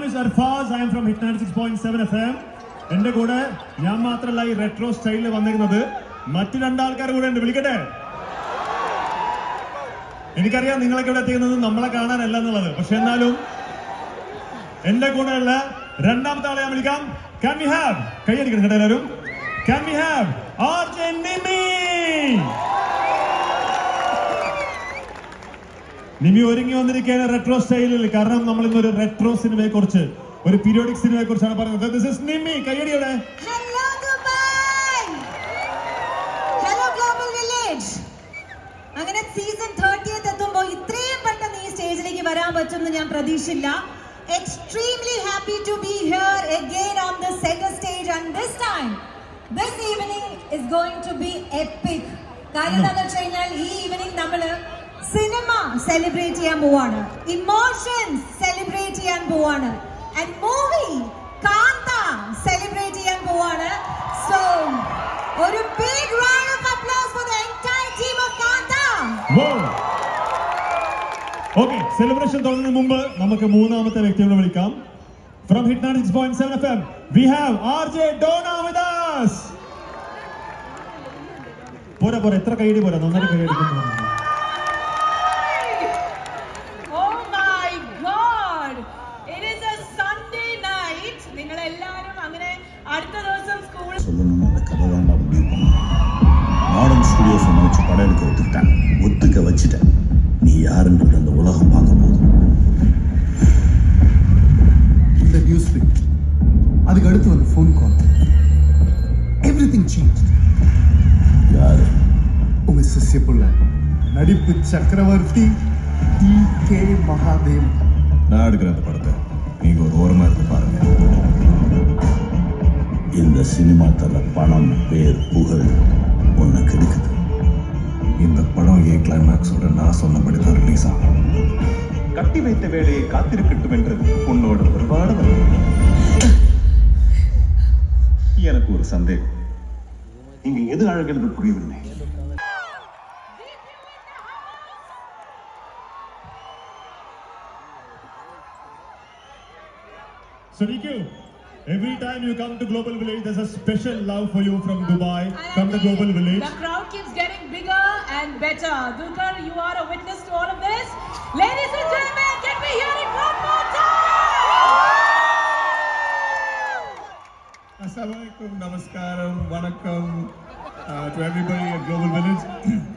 is Arfaz. I am from Hit 96.7 FM. എന്റെ കൂടെ ഞാൻ മാത്രമല്ല ഈ റെട്രോ സ്റ്റൈലിൽ വന്നിരുന്നത്, മറ്റു രണ്ടാൾക്കാർ കൂടെ ഉണ്ട്. വിളിക്കട്ടെ? എനിക്കറിയാം നിങ്ങളൊക്കെ ഇവിടെ എത്തിക്കുന്നത് നമ്മളെ കാണാനല്ല എന്നുള്ളത്, പക്ഷെ എന്നാലും എന്റെ കൂടെയുള്ള രണ്ടാമത്തെ ആളെ ഞാൻ വിളിക്കാം. Can we have, കൈയടിക്കണം കേട്ടോ എല്ലാവരും. Can we have RJ നിമി? നിമി ഒരുങ്ങി വന്നിരിക്കുകയാണ് റെട്രോ സ്റ്റൈലിൽ. കാരണം നമ്മൾ ഇന്നൊരു റെട്രോ സിനിമയെ കുറിച്ച്, ഒരു പീരിയോഡിക് സിനിമയെ കുറിച്ചാണ് പറയുന്നത്. This is Nimi. കൈയടിയോടെ. Hello Dubai. Hello Global Village. അങ്ങനെ സീസൺ 30th എത്തുമ്പോൾ ഇത്രയും പെട്ടെന്ന് ഈ സ്റ്റേജിലേക്ക് വരാൻ പറ്റുമെന്ന് ഞാൻ പ്രതീക്ഷിച്ചില്ല. Extremely happy to be here again on the center stage, and this time this evening is going to be epic. കാര്യം എന്താണെന്ന് വെച്ച് കഴിഞ്ഞാൽ ഈ ഈവനിങ് നമ്മള് സിനിമ സെലിബ്രേറ്റ് ചെയ്യാൻ പോവാണ്, ഇമോഷൻസ് സെലിബ്രേറ്റ് ചെയ്യാൻ പോവാണ്, ആൻഡ് മൂവി കാന്ത സെലിബ്രേറ്റ് ചെയ്യാൻ പോവാണ്. സോ ഒരു big round of applause for the entire team of Kaantha. Okay, celebration തുടങ്ങുന്നതിന് മുമ്പ് നമുക്ക് മൂന്നാമത്തെ വ്യക്തികളെ വിളിക്കാം. From Hit 96.7 FM, we have RJ Dona with us. പോരാ പോരാ, എത്ര കൈയടി പോരാ, നന്നായിട്ട് കൈയടിക്കുന്നു. Oh my God! It is a Sunday night. നിങ്ങൾ എല്ലാവരും അങ്ങനെ അടുത്ത ദിവസം സ്കൂൾ சொல்லணும்னு கதை வேண்டாம் முடிவு பண்ண மாடர்ன் ஸ்டுடியோஸ் வச்சு படம் எடுக்க ஒத்துக்கிட்டேன், ஒத்துக்க வச்சுட்டேன். நீ யாருன்றது அந்த உலகம் பார்க்க போதும். இந்த நியூஸ் பிக், அதுக்கு அடுத்து ஒரு ஃபோன் கால், எவ்ரிதிங் சேஞ்ச். யாரு? உங்க சிஷ்ய புள்ள, நடிப்பு சக்கரவர்த்தி TK மகாதேவ். நான் எடுக்கிற அந்த படத்தை நீங்க ஒரு ஓரமா இருந்து பாருங்க. இந்த சினிமா தர பணம், பேர், புகழ் ஒன்னு கெடுக்குது. இந்த படம் ஏன் கிளைமேக்ஸோட நான் சொன்னபடி தான் ரிலீஸ் ஆகும். கட்டி வைத்த வேலையை காத்திருக்கட்டும் என்று உன்னோட ஒருபாடு எனக்கு ஒரு சந்தேகம். இங்க எது அழகிறது புரியவில்லை. So DQ, every time you come to Global Village, there's a special love for you from Dubai, from the Global Village. The crowd keeps getting bigger and better. Dulquer, you are a witness to all of this. Ladies and gentlemen, can we hear it one more time? Assalamualaikum, namaskaram, vanakkam to everybody at Global Village.